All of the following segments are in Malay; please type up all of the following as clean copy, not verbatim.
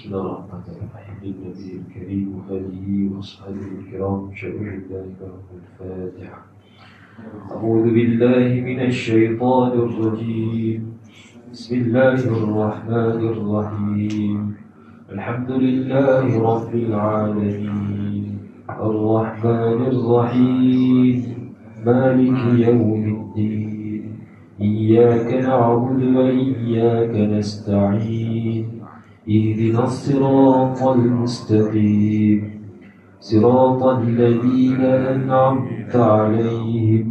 بسم الله الرحمن الرحيم. للنبي الكريم وآله وأصحابه الكرام، شكر الله لهم الفاتحة. أعوذ بالله من الشيطان الرجيم. بسم الله الرحمن الرحيم. الحمد لله رب العالمين الرحمن الرحيم مالك يوم الدين إياك نعبد وإياك نستعين اهدنا الصراط المستقيم صراط الذين أنعمت عليهم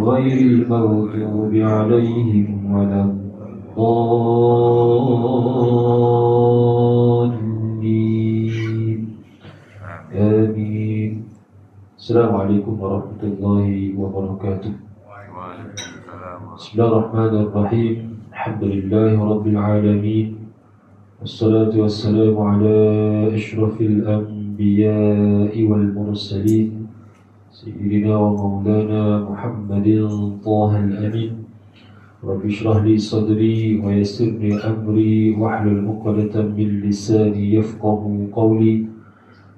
غير المغضوب عليهم ولا الضالين آمين. السلام عليكم ورحمة الله وبركاته. بسم الله الرحمن الرحيم. الحمد لله رب العالمين والصلاة والسلام على أشرف الأنبياء والمرسلين سيدنا ومولانا محمد طه الأمين. رب اشرح لي صدري ويسر لي أمري واحلل عقدة من لساني يفقه قولي.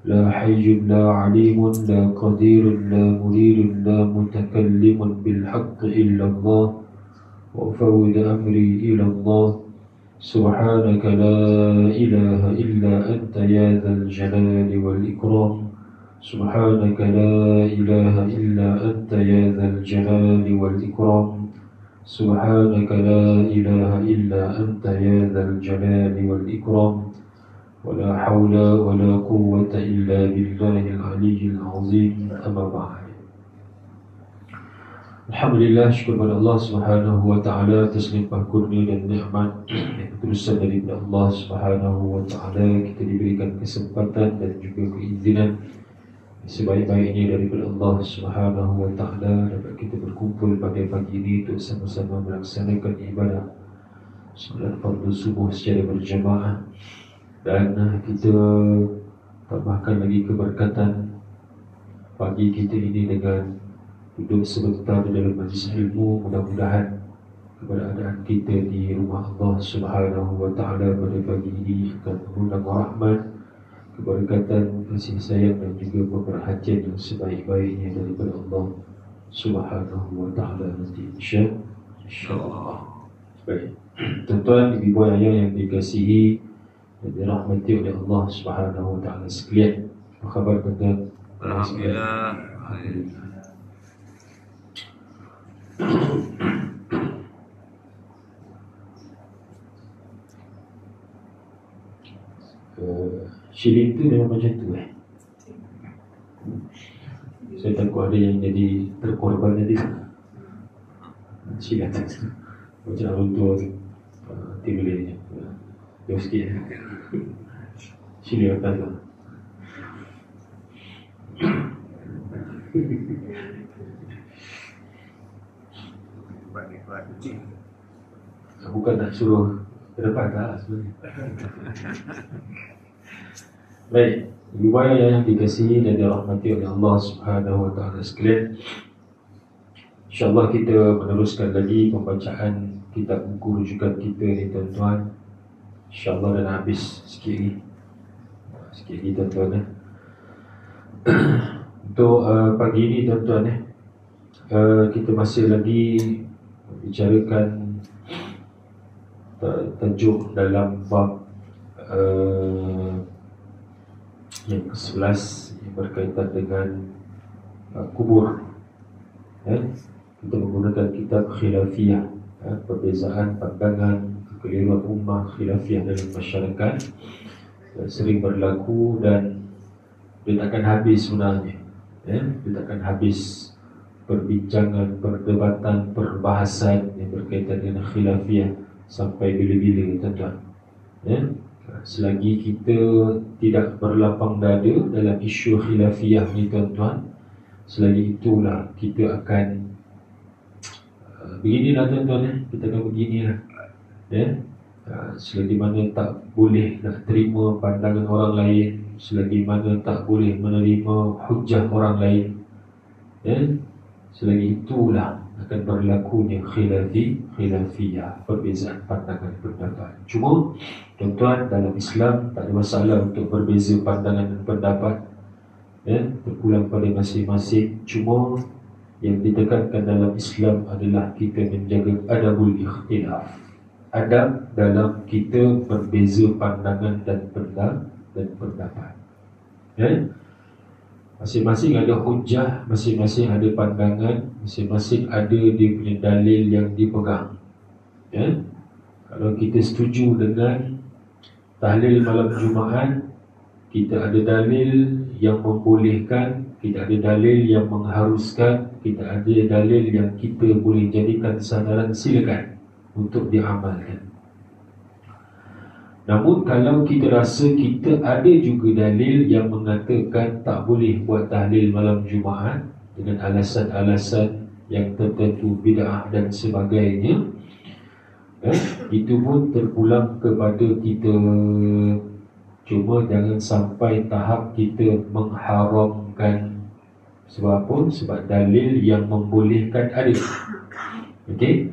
لا حي لا عليم لا قدير لا مريد لا متكلم بالحق إلا الله وأفوض أمري إلى الله. سبحانك لا إله إلا أنت يا ذا الجلال والإكرام. سبحانك لا إله إلا أنت يا ذا الجلال والإكرام. سبحانك لا إله إلا أنت يا ذا الجلال والإكرام. ولا حول ولا قوة إلا بالله العلي العظيم. أما بعد. Alhamdulillah, syukur kepada Allah Subhanahu wa taala atas limpah kurnia dan nikmat yang ketulusan daripada Allah Subhanahu wa taala. Kita diberikan kesempatan dan juga keizinan sebaik-baiknya daripada Allah Subhanahu wa taala dapat kita berkumpul pada pagi ini untuk sama-sama melaksanakan ibadah solat fardu subuh secara berjamaah, dan kita tambahkan lagi keberkatan pagi kita ini dengan duduk sebentar di dalam majlis ilmu. Mudah-mudahan keberadaan kita di rumah Allah Subhanahu wa taala pada pagi ini akan mengundang rahmat, keberkatan, kasih sayang dan juga pemerhatian yang sebaik-baiknya daripada Allah Subhanahu wa taala nanti insya-Allah. Baik. Tuan-tuan, ibu ayah yang dikasihi dan dirahmati oleh Allah Subhanahu wa taala sekalian, apa khabar tuan-tuan? Alhamdulillah. Shilling tu memang macam tu Saya takut ada yang jadi terkorban tadi. Shilling tu macam runtuh tiba-tiba jauh sikit Shilling atas tu. Bukan nak suruh ke depan tak sebenarnya. Baik, ibu ayah yang dikasihi dan dirahmati oleh Allah Subhanahu wa taala sekalian, InsyaAllah kita meneruskan lagi pembacaan kitab buku rujukan kita ni tuan-tuan. InsyaAllah dah habis sikit lagi tuan-tuan Untuk pagi ini tuan-tuan kita masih lagi bicarakan tajuk dalam bab yang ke-11 yang berkaitan dengan kubur. Kita menggunakan kitab khilafiyah, perbezaan pandangan kekeliruan ummah khilafiyah dalam masyarakat sering berlaku dan dia takkan habis sebenarnya. Dia takkan habis perbincangan, perdebatan, perbahasan yang berkaitan dengan khilafiyah sampai bila-bila tuan-tuan. Selagi kita tidak berlapang dada dalam isu khilafiyah ni tuan-tuan, selagi itulah kita akan beginilah tuan-tuan, kita akan beginilah. Selagi mana tak boleh nak terima pandangan orang lain, selagi mana tak boleh menerima hujah orang lain, selagi itulah akan berlakunya khilafiyah, perbezaan pandangan pendapat. Cuma tuan-tuan, dalam Islam tak ada masalah untuk berbeza pandangan dan pendapat, terpulang pada masing-masing. Cuma yang ditekankan dalam Islam adalah kita menjaga adabul ikhtilaf, adab dalam kita berbeza pandangan dan pendapat. Masing-masing ada hujah, masing-masing ada pandangan, masing-masing ada dia punya dalil yang dipegang. Kalau kita setuju dengan tahlil malam Jumaat, kita ada dalil yang membolehkan, kita ada dalil yang mengharuskan, kita ada dalil yang kita boleh jadikan sandaran, silakan untuk diamalkan. Namun kalau kita rasa kita ada juga dalil yang mengatakan tak boleh buat tahlil malam Jumaat dengan alasan-alasan yang tertentu, bid'ah dan sebagainya, itu pun terpulang kepada kita. Cuma jangan sampai tahap kita mengharamkan. Sebab apa? Sebab dalil yang membolehkan ada. Okey?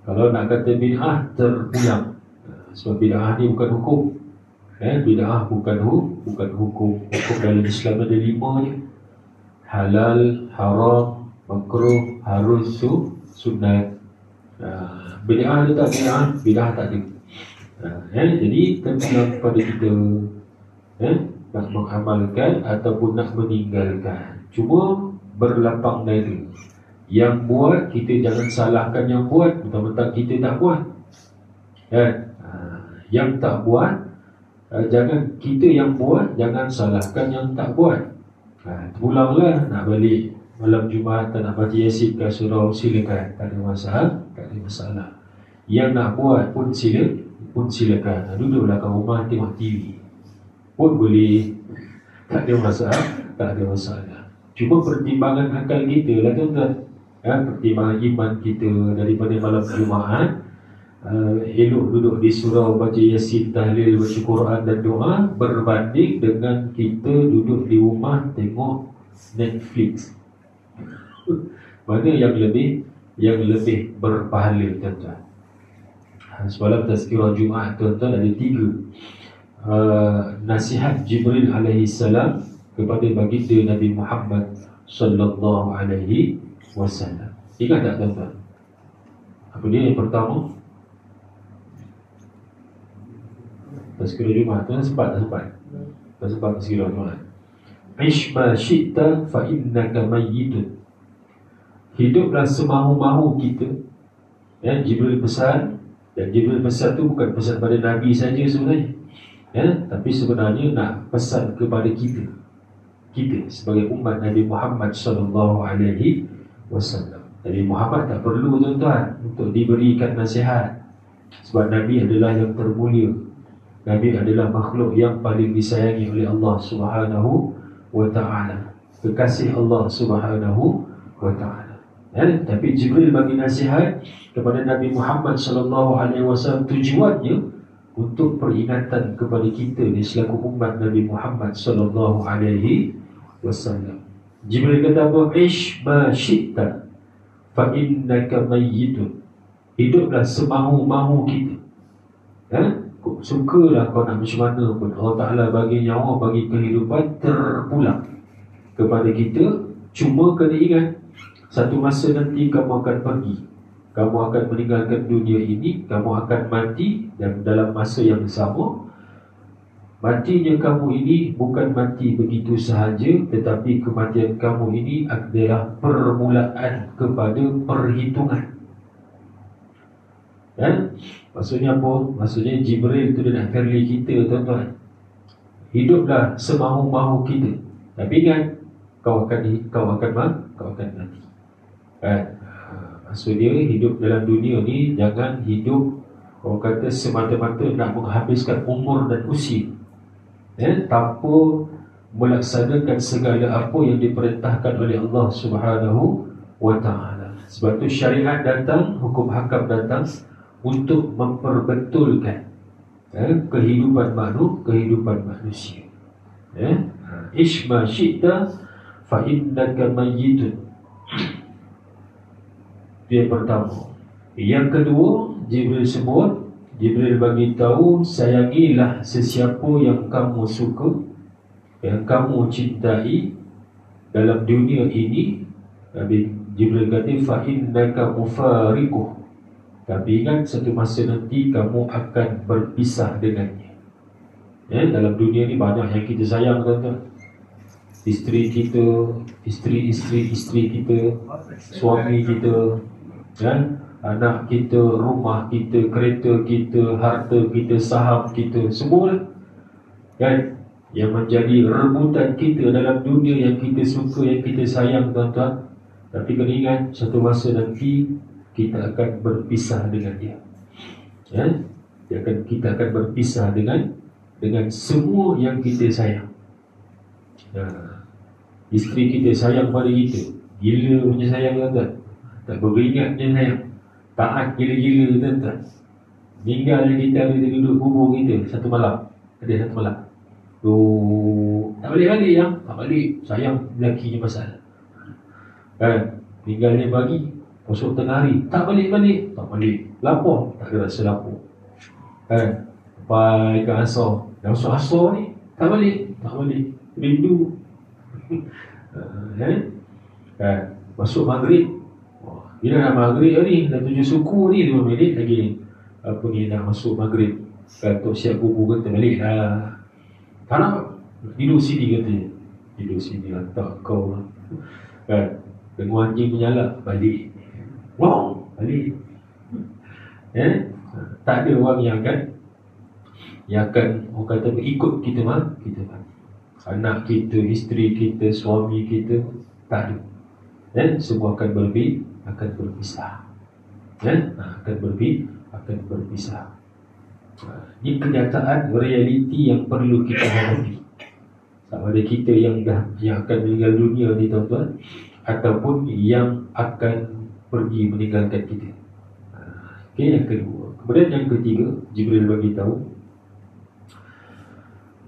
Kalau nak kata bid'ah, terpulang. Sebab bid'ah ni bukan hukum. Bid'ah bukan hukum. Hukum dalam Islam ada 5 je. Halal, haram, makruh, harus, sunat. Bid'ah ada tak bid'ah? Bid'ah tak ada. Jadi terpulang pada kita nak mengamalkan ataupun nak meninggalkan. Cuma berlapang dada. Yang buat, kita jangan salahkan yang buat, mentang-mentang kita tak buat. Yang tak buat, jangan kita yang buat, jangan salahkan yang tak buat. Pulanglah nak balik malam Jumaat, tak nak baca Yasin ke surau, silakan, tak ada masalah. Yang nak buat pun silakan. Duduklah kat rumah tengok TV pun boleh, tak ada masalah. Cuma pertimbangan akal kita lah tuan-tuan, pertimbangan iman kita daripada malam Jumaat. Elok duduk di surau baca Yasin, tahlil, baca Quran dan doa, berbanding dengan kita duduk di rumah tengok Netflix. Mana yang lebih berpahala tuan-tuan? Semalam tazkirah Jumaat tuan-tuan ada 3 nasihat Jibril alaihi salam kepada baginda Nabi Muhammad sallallahu alaihi wasallam. Ingat tak tuan-tuan? Apa dia yang pertama? Tazkirah Jumaat tu sempat tazkirah Jumaat. Ish ma syi'ta fa innaka mayyitun. Hiduplah semahu-mahu kita. Jibril pesan, dan Jibril pesan tu bukan pesan pada Nabi saja sebenarnya. Tapi sebenarnya nak pesan kepada kita sebagai umat Nabi Muhammad sallallahu alaihi wasallam. Nabi Muhammad tak perlu tuan-tuan untuk diberikan nasihat, sebab Nabi adalah yang termulia. Nabi adalah makhluk yang paling disayangi oleh Allah Subhanahu wa ta'ala, kekasih Allah Subhanahu wa ta'ala. Tapi Jibril bagi nasihat kepada Nabi Muhammad sallallahu alaihi wasallam, tujuannya untuk peringatan kepada kita ni selaku umat Nabi Muhammad sallallahu alaihi wasallam. Jibril kata apa? Ish ma syi'ta fa innaka mayyitun. Hiduplah semahu-mahu kita. Sukalah kau nak macam mana pun, Allah Ta'ala bagi nyawa, bagi kehidupan, terpulang kepada kita. Cuma kena ingat, satu masa nanti kamu akan pergi, kamu akan meninggalkan dunia ini, kamu akan mati. Dan dalam masa yang sama, matinya kamu ini bukan mati begitu sahaja, tetapi kematian kamu ini adalah permulaan kepada perhitungan. Maksudnya apa? Maksudnya Jibril tu dia nak kali kita tuan-tuan. Hiduplah semahu-mahu kita, tapi ingat, kau akan mati. Maksudnya hidup dalam dunia ni jangan hidup orang kata semata-mata nak menghabiskan umur dan usia, tanpa melaksanakan segala apa yang diperintahkan oleh Allah Subhanahu wa ta'ala. Sebab tu syariat datang, hukum hakam datang untuk memperbetulkan kehidupan manusia. Ish ma syi'ta fa innaka mayyitun. Itu yang pertama. Yang kedua, Jibril bagi tahu, sayangilah sesiapa yang kamu suka, yang kamu cintai dalam dunia ini. Nabi Jibril kata, fa innaka mufariquh. Tapi ingat, satu masa nanti kamu akan berpisah dengannya. Dalam dunia ni banyak yang kita sayang, tuan-tuan. Isteri kita, isteri kita, suami kita, anak kita, rumah kita, kereta kita, harta kita, saham kita, semua yang menjadi rebutan kita dalam dunia yang kita suka, yang kita sayang, tuan-tuan. Tapi kena ingat, satu masa nanti kita akan berpisah dengan dia. Kita akan berpisah dengan semua yang kita sayang. Isteri kita sayang pada kita, gila punya sayang, tuan-tuan. Tak beringat punya sayang, taat gila-gila, tuan-tuan. Meninggal kita ada duduk kubur kita satu malam. Ada satu malam, tak balik-balik yang tak balik, sayang lakinya masalah. Meninggalnya pagi, esok tengah hari, tak balik-balik, lapar, tak ada rasa lapar. Sampai ke asar, asar ni tak balik, rindu. Masuk maghrib, bila nak maghrib ni, dah 7 suku ni, 5 minit lagi nak masuk maghrib. Kata siap kubur, kata balik lah. Tak nak, tidur sini, kata tidur sini lah, tak kau lah. Dengan anjing menyalak, balik. Wow, balik. Tak ada orang yang akan orang kata ikut kita kita anak kita, isteri kita, suami kita, tak ada. Semua akan berpisah. Akan berpisah. Ini kenyataan, realiti yang perlu kita hadapi. Sama ada kita yang akan meninggal dunia ni, tuan-tuan, ataupun yang akan pergi meninggalkan kita. Yang kedua. Kemudian yang ketiga, Jibril bagi tahu,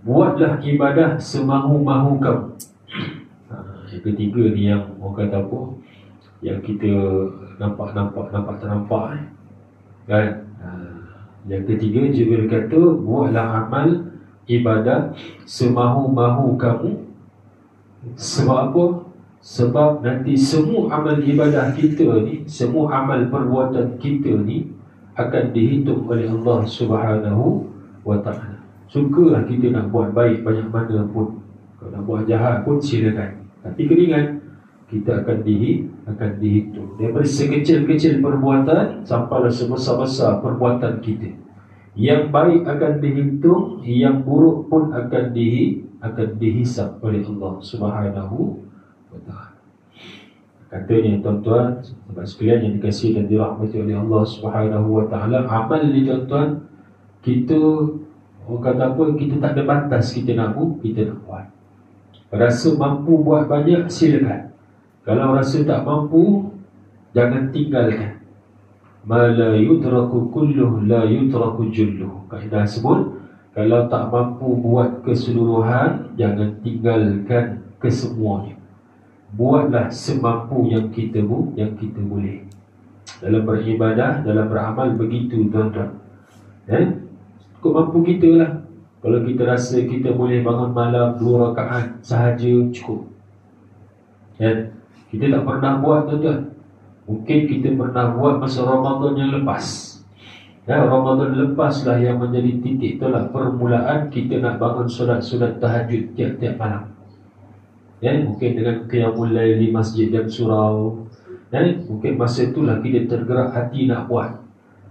buatlah ibadah semahu-mahu kamu. Yang ketiga ni yang orang kata apa, yang kita nampak ternampak kan. Yang ketiga, Jibril kata, buatlah amal ibadah semahu-mahu kamu. Sebab apa? Sebab nanti semua amal ibadah kita ni, semua amal perbuatan kita ni akan dihitung oleh Allah Subhanahu wa ta'ala. Sukalah kita nak buat baik banyak mana pun, kalau nak buat jahat pun silakan. Tapi kena ingat, kita akan dihitung daripada sekecil-kecil perbuatan sampailah sebesar-besar perbuatan kita. Yang baik akan dihitung, yang buruk pun akan dihisap oleh Allah Subhanahu wa ta'ala. Katanya, tuan-tuan, sahabat sekalian yang dikasihi dan dirahmati oleh Allah Subhanahu wa ta'ala, amal ni, tuan-tuan, kita orang kata apa, kita tak ada batas, kita nak buat. Rasa mampu buat banyak, silakan. Kalau rasa tak mampu, jangan tinggalkan. Ma la yudraku kulluh la yudraku julluh. Kaedah sebut, kalau tak mampu buat keseluruhan, jangan tinggalkan kesemuanya. Buatlah semampu yang kita boleh. Dalam beribadah, dalam beramal, begitu, tuan-tuan. Cukup mampu kita lah. Kalau kita rasa kita boleh bangun malam 2 rakaat sahaja, cukup. Kita tak pernah buat, tuan-tuan. Mungkin kita pernah buat masa Ramadan yang lepas. Ramadan lepaslah yang menjadi titik tolak permulaan kita nak bangun solat tahajud tiap-tiap malam. Mungkin dengan qiyamul lail di masjid dan surau. Mungkin masa itulah kita tergerak hati nak buat.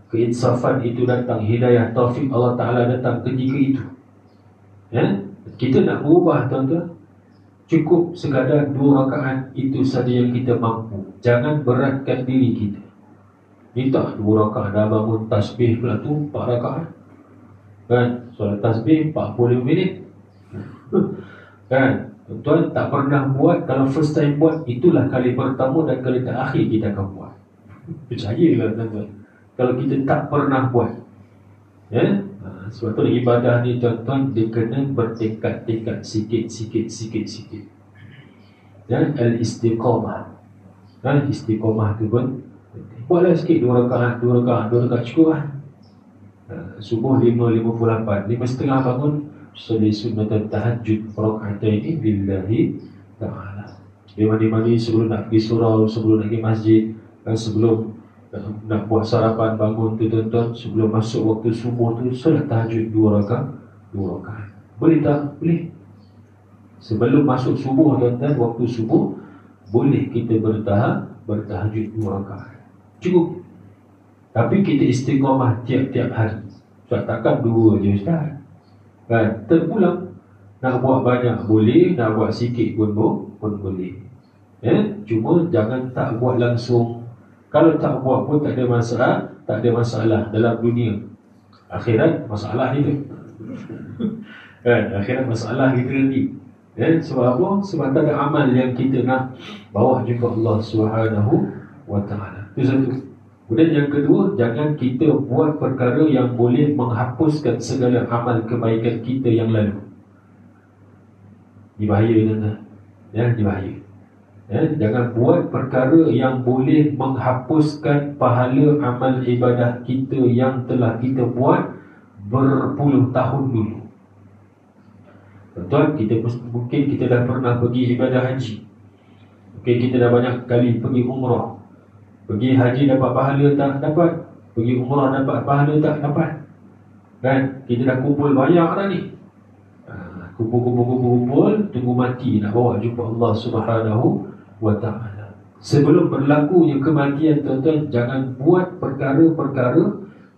Keinsafan itu datang, hidayah, taufik Allah Ta'ala datang ketika itu. Kita nak berubah, tuan-tuan. Cukup sekadar 2 rakaat, itu saja yang kita mampu. Jangan beratkan diri kita. Minta 2 rakaat, dah bangun tasbih pula tu 4 rakaat. Solat tasbih 40 minit. Tuan tak pernah buat, kalau first time buat, itulah kali pertama dan kali terakhir kita akan buat. Percayalah, tuan-tuan. Kalau kita tak pernah buat, sebab tu ibadah ni, tuan-tuan, dia kena bertingkat-tingkat, sikit-sikit. Al-istiqamah. Istiqamah tu pun Buatlah sikit 2 rakaat cukup lah. Subuh 5.58, 5.30 bangun, soli sunatan tahajud raka'ataini lillahi ta'ala. Dia mandi-mandi sebelum nak pergi surau, sebelum nak pergi masjid, sebelum nak buat sarapan, bangun tu tuan-tuan, sebelum masuk waktu subuh tu solat tahajud 2 rakaat. Boleh tak? Boleh. Sebelum masuk subuh tuan-tuan, waktu subuh, boleh kita bertahajud 2 rakaat. Cukup. Tapi kita istiqamah tiap-tiap hari. Sebab takkan 2 je Ustaz. Kan? Terpulang. Nak buat banyak boleh, nak buat sikit pun boleh. Cuma jangan tak buat langsung. Kalau tak buat pun tak ada masalah dalam dunia. Akhirat masalah kita. Kan? Akhirat masalah kita nanti. Sebab apa? Sebab tak ada amal yang kita nak bawa jumpa Allah Subhanahu wa ta'ala. Itu satu. Kemudian yang kedua, jangan kita buat perkara yang boleh menghapuskan segala amal kebaikan kita yang lalu. Ini bahaya tuan-tuan. Ini bahaya. Jangan buat perkara yang boleh menghapuskan pahala amal ibadah kita yang telah kita buat berpuluh tahun dulu. Tuan-tuan, mungkin kita dah pernah pergi ibadah haji. Mungkin kita dah banyak kali pergi umrah. Pergi haji dapat pahala tak? Dapat. Pergi umrah dapat pahala tak? Dapat. Kan? Kita dah kumpul banyak dah ni. Kumpul, tunggu mati nak bawa jumpa Allah Subhanahu wa ta'ala. Sebelum berlakunya kematian tuan-tuan, jangan buat perkara-perkara,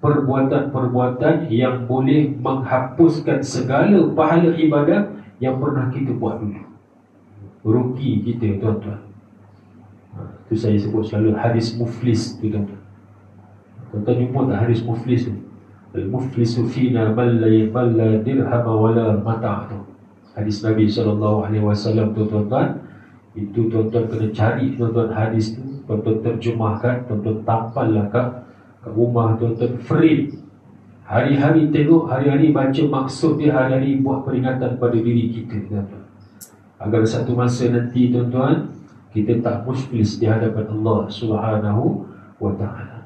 perbuatan-perbuatan yang boleh menghapuskan segala pahala ibadah yang pernah kita buat dulu. Rugi kita tuan-tuan. Itu saya sebut selalu hadis muflis tu tuan-tuan. Tuan-tuan jumpa tak hadis muflis tu? Al-muflisu fina man la dirham wala mata' tu. Hadis Nabi SAW tu tuan-tuan. Itu tuan-tuan kena cari tuan-tuan hadis tu, tuan-tuan terjemahkan, tuan-tuan tampallah kat rumah tuan-tuan, frame. Hari-hari tengok, hari-hari baca maksud dia, hari-hari buat peringatan pada diri kita tuan-tuan. Agar satu masa nanti tuan-tuan, kita tak muflis di hadapan Allah Subhanahu wa ta'ala.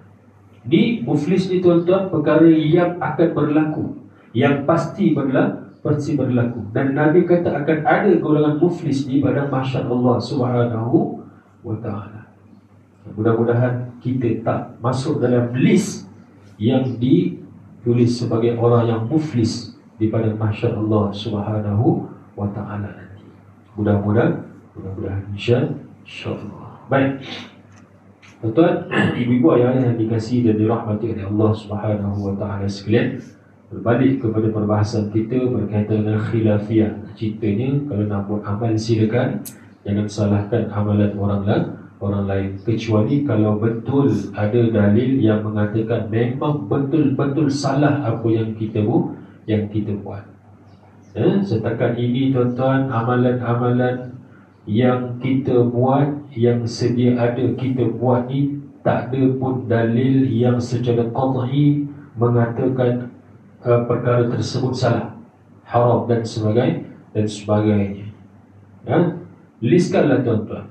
Di muflis ni tuan-tuan, perkara yang akan berlaku, yang pasti berlaku. Dan Nabi kata akan ada golongan muflis di padang mahsyar Allah Subhanahu wa ta'ala. Mudah-mudahan kita tak masuk dalam list yang ditulis sebagai orang yang muflis di padang mahsyar Allah Subhanahu wa ta'ala nanti. Mudah-mudahan insya-Allah. Baik. Tuan-tuan, ibu-ibu, ayah yang dikasihi dan dirahmati oleh Allah Subhanahu wa ta'ala sekalian, berbalik kepada perbahasan kita berkaitan dengan khilafiyah. Ceritanya, kalau nak buat amal silakan, jangan salahkan amalan orang lain, kecuali kalau betul ada dalil yang mengatakan memang betul-betul salah apa yang kita buat. Setakat ini tuan-tuan, amalan-amalan yang kita buat, yang sedia ada kita buat ni, tak ada pun dalil yang secara qat'i mengatakan perkara tersebut salah, haram dan sebagainya. Listkanlah tuan-tuan.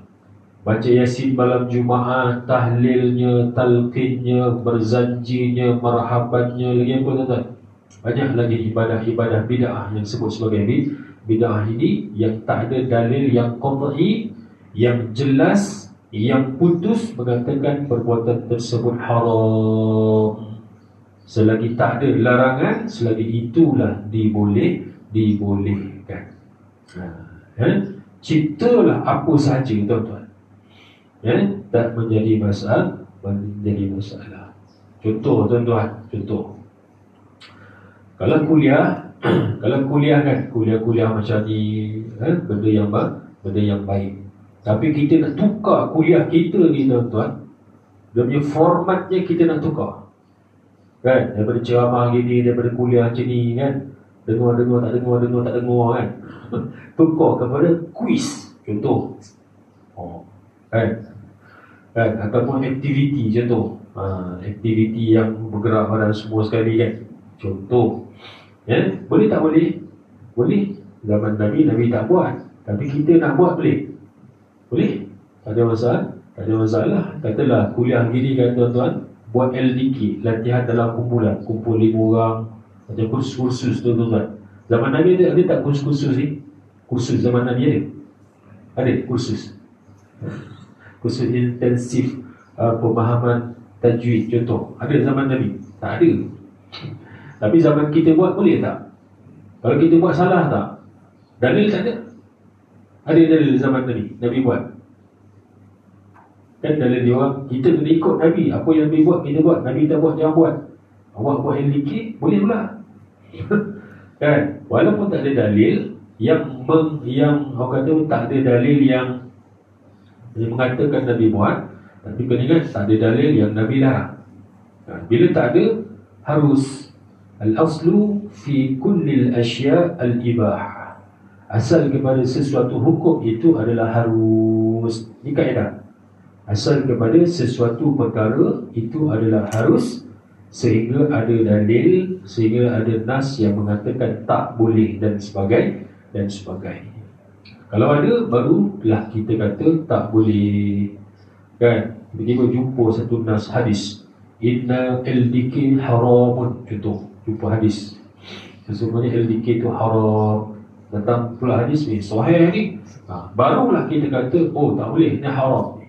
Baca Yasin malam Jumaat, tahlilnya, talqinnya, berzanjinya, marhabannya, lagi apa tuan-tuan? Banyak lagi ibadah-ibadah bid'ah yang sebut sebagai bid'ah ini, yang tak ada dalil yang qat'i, yang jelas, yang putus mengatakan perbuatan tersebut haram. Selagi tak ada larangan, selagi itulah dibolehkan. Ciptalah apa sahaja tuan-tuan, tak menjadi masalah. Contoh tuan-tuan, Kalau kuliah kan, kuliah macam ni, benda yang baik. Tapi kita nak tukar kuliah kita ni tuan-tuan, dia punya formatnya kita nak tukar. Kan, daripada ceramah gini, daripada kuliah macam ni kan, dengar tak dengar kan, tukar kepada kuis contoh. Kan, ataupun aktiviti contoh, aktiviti yang bergerak badan semua sekali kan, contoh. Boleh tak boleh? Boleh. Zaman Nabi tak buat, tapi kita nak buat boleh? Tak ada tak ada masalah. Katalah kuliah gini kan tuan-tuan, buat LDK, latihan dalam kumpulan, kumpul 5 orang, macam kursus tu tuan-tuan. Zaman Nabi ada tak kursus ni? Kursus zaman Nabi ada kursus intensif pemahaman tajwid contoh. Ada zaman Nabi? Tak ada. Tapi zaman kita buat boleh tak? Kalau kita buat salah tak? Dalil tak ada. Ada dalil zaman Nabi? Nabi buat. Kan dalil dia orang, kita kena ikut Nabi. Apa yang Nabi buat, kita buat. Nabi tak buat, jangan buat. Awak buat yang dikit, boleh pula. Kan? Walaupun tak ada dalil yang orang kata tak ada dalil yang mengatakan Nabi buat, tapi kena ingat tak ada dalil yang Nabi larang. Bila tak ada, harus al-aslu fi kulli al-asya' al-ibah. Asal kepada sesuatu hukum itu adalah harus. Ini kaedah. Asal kepada sesuatu perkara itu adalah harus, sehingga ada dalil, sehingga ada nas yang mengatakan tak boleh dan sebagainya. Kalau ada, barulah kita kata tak boleh. Kan? Tiba-tiba jumpa satu nas hadis, inna LDK haramun, contoh, jumpa hadis sesungguhnya LDK itu haram. Datang pula hadis ni sahih ni, barulah kita kata oh tak boleh, ni haram.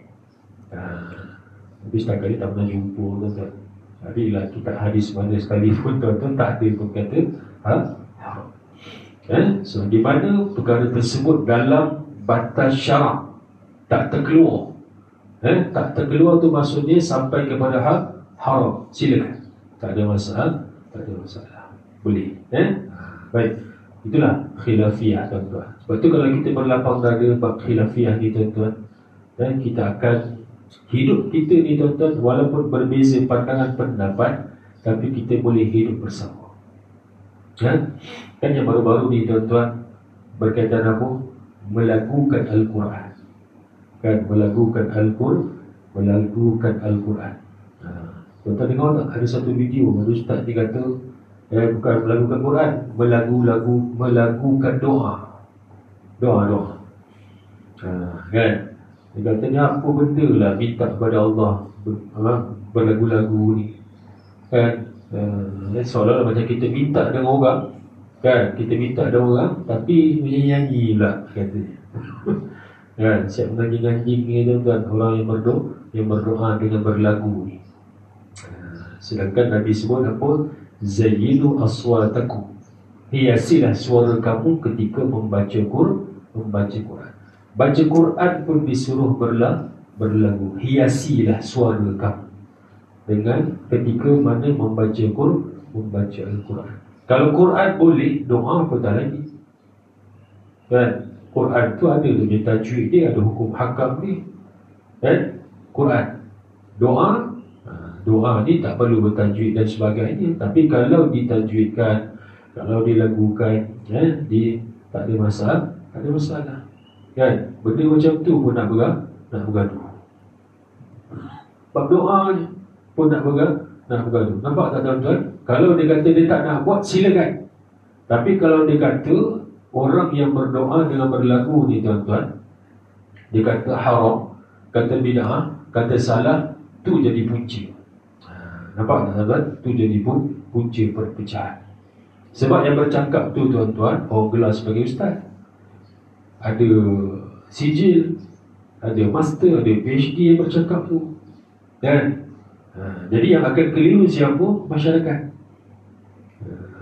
Tapi setakat ni tak pernah jumpa tuan-tuan. Jadi lah kitab hadis mana sekali pun tuan-tuan tak ada pun kata haram. Sebagaimana perkara tersebut dalam batas syarak, tak terkeluar. Tak terkeluar tu maksudnya sampai kepada haram. Silakan. Tak ada masalah. Boleh. Baik. Itulah khilafiyah tuan-tuan. Sebab tu kalau kita berlapang dada bab khilafiyah ni tuan-tuan, dan kita akan hidup kita ni tuan-tuan, walaupun berbeza pandangan pendapat, tapi kita boleh hidup bersama. Kan yang baru-baru ni tuan-tuan berkaitan apa? Melagukan Al-Quran. Kan melagukan Al-Quran. Tuan-tuan dengar tak? Ada satu video Ustaz dia kata bukan melagukan Quran, melagukan doa. Kan? Dia kata ni apa benda lah minta kepada Allah berlagu-lagu ni. Kan? Seolah-olah macam kita minta dengan orang. Kan? Kita minta dengan orang tapi nyanyi pula katanya. Kan? Siap menyanyi-nyanyi ni tuan-tuan, orang yang berdoa dengan berlagu ni. Sedangkan Nabi sebut apa? Zayyinu aswatakum, hiasilah suara kamu ketika membaca Quran. Baca Quran pun disuruh berlagu. Hiasilah suara kamu dengan ketika mana membaca Al-Quran. Kalau Quran boleh, doa apa tak lagi? Kan? Quran tu ada dia tajwid dia, ada hukum hakam ni. Kan? Quran. Doa ni tak perlu bertajwid dan sebagainya. Tapi kalau ditajwidkan, kalau dilagukan, tak ada masalah. Kan? Benda macam tu pun nak bergaduh. Bab doa ni pun nak bergaduh. Nampak tak tuan-tuan? Kalau dia kata dia tak nak buat, silakan. Tapi kalau dia kata orang yang berdoa dengan berlagu ni tuan-tuan, dia kata haram, kata bid'ah, kata salah, tu jadi punca. Nampak tak tuan-tuan? Tu jadi punca perpecahan. Sebab yang bercakap tu tuan-tuan, orang gelar sebagai ustaz, ada sijil, ada master, ada PhD yang bercakap tu. Dan jadi yang akan keliru siapa? Masyarakat.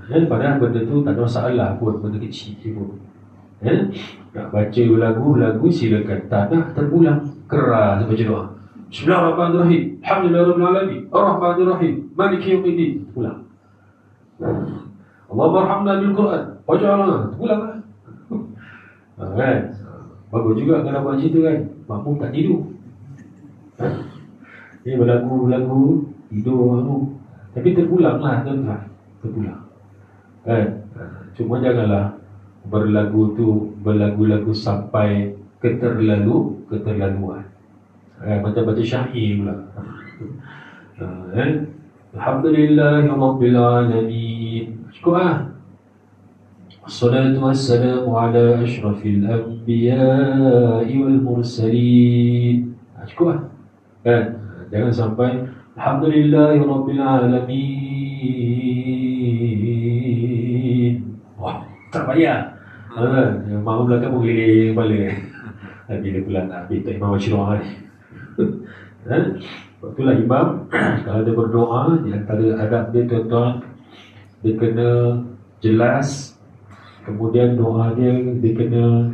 Dan padahal benda tu tak ada masalah pun, benda kecil pun. Nak baca lagu silakan. Tak nak terpulang, keras baca doa. Bismillahirrahmanirrahim. Alhamdulillahirabbil alamin. Arrahmanirrahim. Maliki yaumiddin. Pulang. Allahumma arhamna bil Quran. Waj'alna. Pulang lah. Kan? Bagus juga kalau buat macam tu kan. Makmum tak tidur. Dia berlagu tidur makmum. Tapi terpulang lah tuan-tuan. Terpulang. Kan? Cuma janganlah berlagu-lagu sampai keterlaluan. Macam baca syair pula. Alhamdulillahirabbil alamin. Cukup. Assalatu wassalamu ala asyrafil anbiya'i wal mursalin. Cukup. Kan? Jangan sampai Alhamdulillahirabbil alamin. Wah, tak payah. Mak belakang pun geleng kepala. Bila pula nak habis tak imam baca doa ni. Sebab itulah imam kalau dia berdoa, di antara adab dia tuan-tuan, dia kena jelas. Kemudian doa dia kena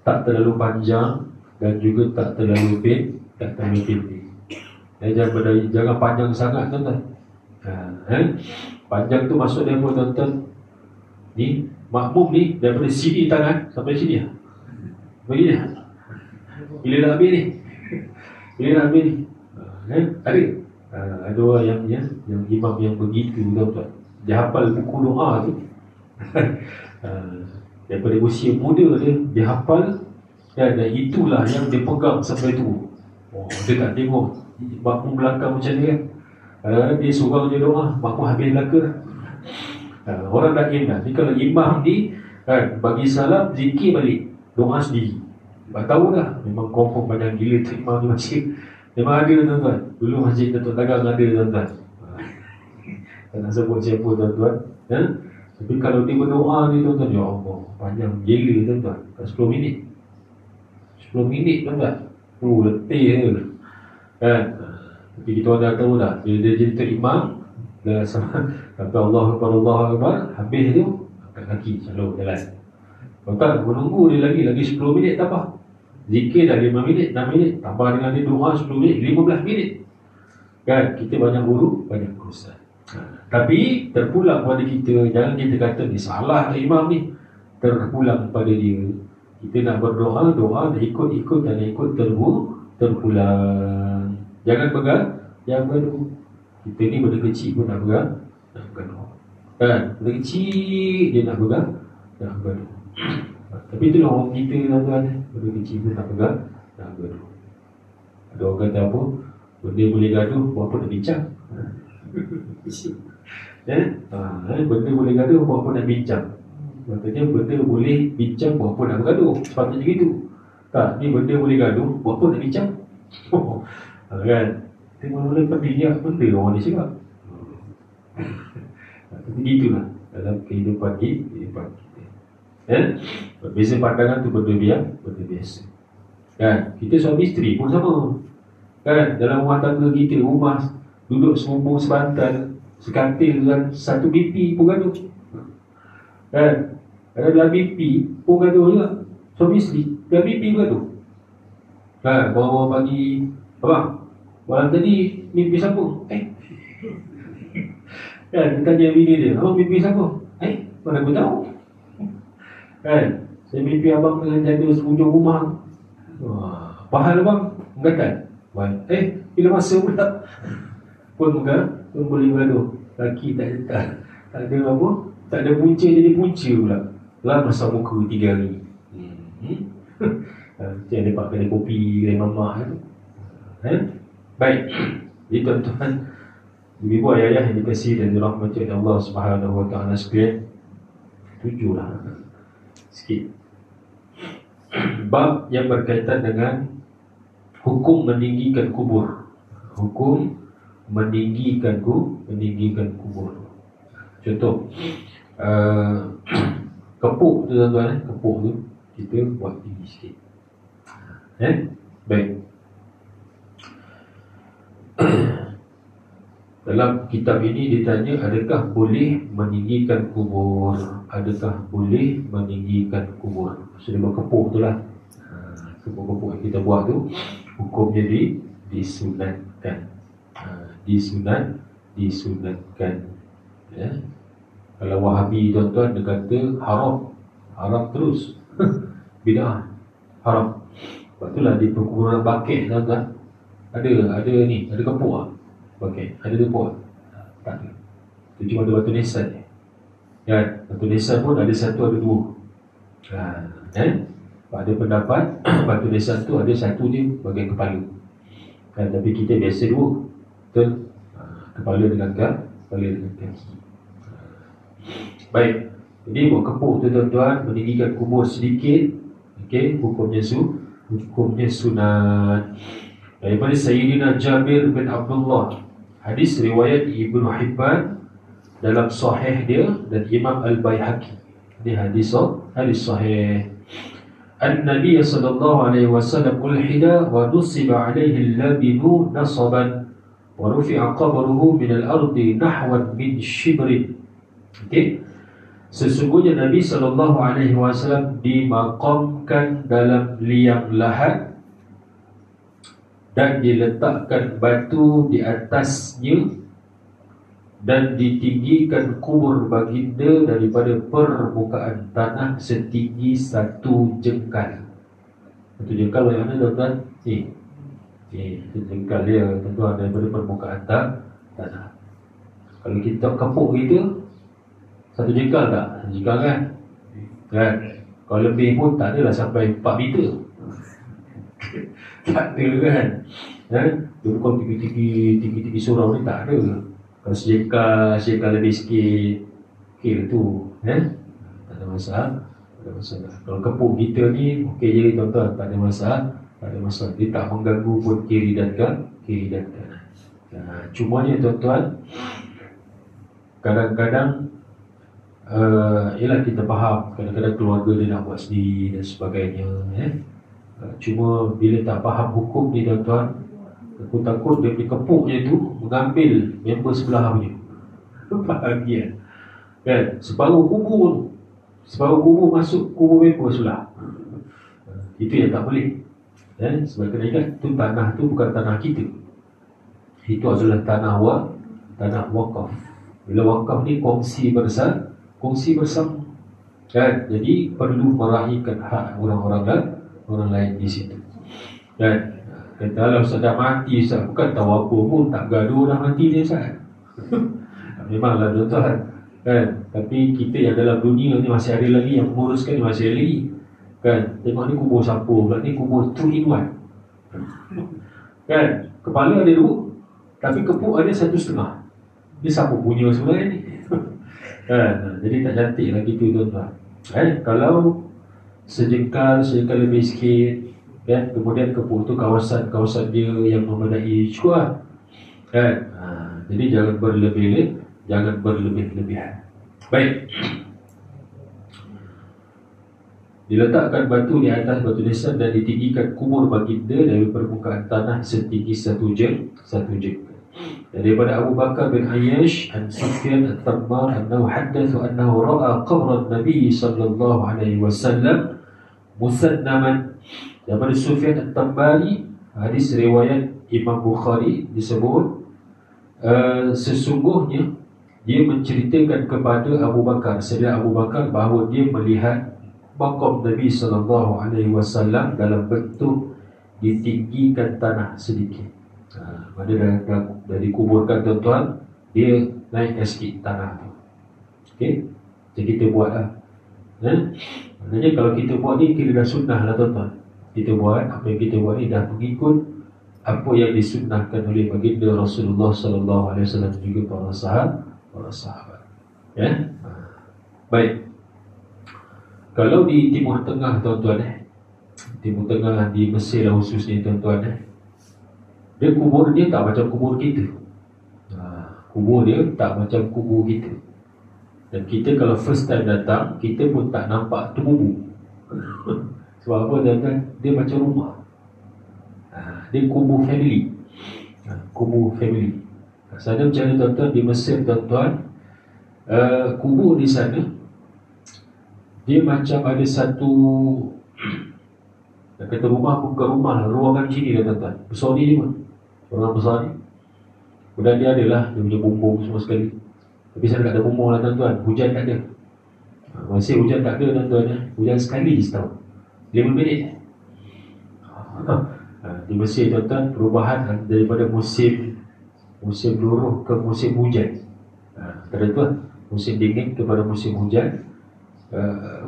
tak terlalu panjang dan juga tak terlalu pendek. Jangan panjang sangat tuan-tuan. Panjang tu maksud dia pun tuan-tuan, ni makmum ni daripada sini tangan sampai sini lah. Begini lah. Bila nak habis ni? Ada orang yang imam yang begitu tuan-tuan. Dia hafal buku doa tu. Daripada usia muda dia hafal, dan itulah yang dia pegang sampai tu. Dia tak tengok makmum belakang macam ni kan. Dia seorang je doa, makmum habis belakang. Orang dah ingat ni kalau imam ni bagi salam, zikir balik, doa sendiri. Tak tahu dah, memang confirm banyak gila tu imam di masjid. Memang ada tuan-tuan. Dulu masjid Datuk Dagang ada tuan-tuan. Tak nak sebut siapa tuan-tuan. Tapi kalau dia berdoa ni tuan-tuan, ya Allah, panjang gila tuan-tuan. 10 minit 10 minit tuan-tuan. Letih je. Tapi kita orang dah tahu dah, bila dia jadi imam, dah sama kata Allah Akbar, habis tu angkat kaki selalu jalan. Bukan menunggu dia lagi 10 minit tak apa. Zikir dah 5 minit, 6 minit, tambah dengan dia doa 10 minit, 15 minit. Kan kita banyak urusan. Tapi terpulang pada kita, jangan kita kata ni salah imam ni. Terpulang pada dia. Kita nak berdoa, doa dah ikut dan ikut terpulang. Jangan pegang, jangan berdoa. Kita ni benda kecil pun nak pegang doa. Kan? Benda kecil dia nak pegang doa. Tapi itulah orang kita tuan-tuan, benda kecil pun nak pegang doa. Ada orang kata apa? Benda boleh gaduh, buat apa nak bincang? Benda boleh gaduh, buat apa nak bincang? Maksudnya benda boleh bincang, buat apa nak bergaduh? Sepatutnya gitu. Tak, ni benda boleh gaduh, buat apa nak bincang? Kan? Kita mula-mula pentingnya benda orang ni cakap. Tapi gitulah dalam kehidupan kita. Berbeza pandangan tu benda biasa. Kan? Kita suami isteri pun sama. Kan? Dalam rumah tangga kita, rumah duduk serumbung sebantal, sekantil dan satu BP pun gaduh. Kan? Ada dalam BP pun gaduh juga. Suami isteri dalam BP pun gaduh. Kan? Bawa-bawa pagi, abang, malam tadi mimpi siapa? Kan? Dia tanya bini dia, abang mimpi siapa? Mana aku tahu? Kan? Saya mimpi abang dengan jaga seujung rumah. Pahal abang? Enggak. Bila masa pula pun boleh bergaduh. Laki tak ada apa, tak ada punca jadi punca pula. Lah masa muka 3 hari. Macam lepak kedai kopi, kedai mamak tu. Baik. Jadi tuan-tuan, ibu ayah yang dikasihi dan dirahmati oleh Allah Subhanahu wa taala sekalian, 7 lah sikit. Bab yang berkaitan dengan hukum meninggikan kubur. Hukum meninggikan kubur. Contoh, kepuk tu tuan-tuan, kepuk tu kita buat tinggi sikit. Baik. Dalam kitab ini ditanya, adakah boleh meninggikan kubur? Adakah boleh meninggikan kubur? Maksudnya berkepuk tu lah. Kepuk-kepuk yang kita buat tu, hukumnya disunatkan. Disunatkan. Ya. Kalau Wahabi tuan-tuan, dia kata haram terus. Bid'ah, haram. Sebab itulah di perkuburan Baqi' tuan-tuan, ada kepuk lah. Baqi', ada kepuk? Tak ada. Itu cuma ada batu nisan je. Ya, batu nisan pun ada satu, ada dua. Ada pendapat batu nisan tu ada satu je bagian kepala. Tapi kita biasa dua. Betul? Kepala dengan kaki. Baik. Jadi buat kepuk tu tuan-tuan, meninggikan kubur sedikit. Okey, hukumnya sunat. daripada Sayyidina Jabir bin Abdullah. Hadis riwayat Ibnu Hibban dalam sahih dia dan Imam Al-Baihaqi. Ini hadis sahih. An-Nabi sallallahu alaihi wasallam ulhida wa nusiba alaihi al-labinu nasaban wa rufi'a qabruhu min al-ardi nahwan min shibrin. Okey. Sesungguhnya Nabi sallallahu alaihi wasallam dimakamkan dalam liang lahat dan diletakkan batu di atasnya dan ditinggikan kubur baginda daripada permukaan tanah setinggi 1 jengkal. 1 jengkal yang mana tuan-tuan? Ni 1 jengkal dia tuan-tuan daripada permukaan tanah. Kalau kita kepuk kita 1 jengkal tak? 1 jengkal kan? Kalau lebih pun tak adalah sampai 4 meter. Tak ada kan? Dia bukan tinggi-tinggi surau ni tak ada. Kalau sejengkal lebih sikit, okey tu, tak ada masalah. Kalau kepuk kita ni, okey je tuan-tuan, tak ada masalah. Dia tak mengganggu pun kiri dan kanan. Cumanya tuan-tuan, kadang-kadang ialah kita faham, kadang-kadang keluarga dia nak buat sendiri dan sebagainya. Cuma bila tak faham hukum ni tuan-tuan, aku takut dia kepuknya tu mengambil member sebelah punya bahagian. Kan? Separuh kubur masuk kubur member sebelah. Itu yang tak boleh. Sebab kena ingat, tu tanah tu bukan tanah kita. Itu adalah tanah wakaf. Bila wakaf ni kongsi bersama. Kan? Jadi perlu meraihkan hak orang lain di situ. Kan? Kalau Ustaz dah mati, Ustaz bukan tahu apa pun, tak gaduh dah mati dia Ustaz. Memanglah tuan-tuan kan? Tapi kita yang dalam dunia ni masih ada lagi, yang menguruskan ni masih ada lagi kan? Tengok ni kubur siapa pula, ni kubur 2-in-1 kan? Kepala ada 2, tapi kepuk ada 1,5. Dia siapa punya sebenarnya ni? Kan? Jadi tak cantik lah gitu tuan-tuan. Kalau sejengkal lebih sikit kan, kemudian kepuk tu kawasan dia yang memadai cukup kan. Jadi jangan berlebih-lebihan. Baik. Diletakkan batu di atas batu nisan dan ditinggikan kubur baginda dari permukaan tanah setinggi 1 jengkal. Daripada Abu Bakar bin Ayyash an Sufyan at-Tammar annahu haddathu annahu ra'a qabran Nabi sallallahu alaihi wasallam musannaman. Daripada Sufyan at-Tammari, hadis riwayat Imam Bukhari, disebut sesungguhnya dia menceritakan kepada Abu Bakar, Sayyidina Abu Bakar, bahawa dia melihat makam Nabi sallallahu alaihi wasallam dalam bentuk ditinggikan tanah sedikit. Pada dah dikuburkan tuan-tuan, dia naik sikit tanah tu. Okey, jadi kita buat lah. Maknanya kalau kita buat ni kira dah sunnah lah tuan-tuan. Kita buat apa yang kita buat ni dah mengikut apa yang disunnahkan oleh baginda Rasulullah sallallahu alaihi wasallam dan juga para sahabat. Ya. Baik. Kalau di Timur Tengah tuan-tuan, Timur Tengah di Mesir khususnya tuan-tuan, dia kubur dia tak macam kubur kita. Kubur dia tak macam kubur kita. Dan kita kalau first time datang, kita pun tak nampak tu bubur. Sebab apa tuan-tuan? Dia macam rumah. Dia kubur family. Kubur family. Sana macam mana tuan-tuan? Di Mesir tuan-tuan, kubur di sana dia macam ada satu, nak kata rumah pun bukan rumah lah, ruangan macam ni lah tuan-tuan. Besar ni pun, ruangan besar ni. Kemudian dia adalah, dia punya bumbung semua sekali. Tapi sana tak ada bumbung lah tuan-tuan. Hujan tak ada. Masih hujan tak ada tuan-tuan. Hujan sekali setahun, 5 minit. Di Mesir tuan-tuan, perubahan daripada musim luruh ke musim hujan. Kata tuan, musim dingin kepada musim hujan.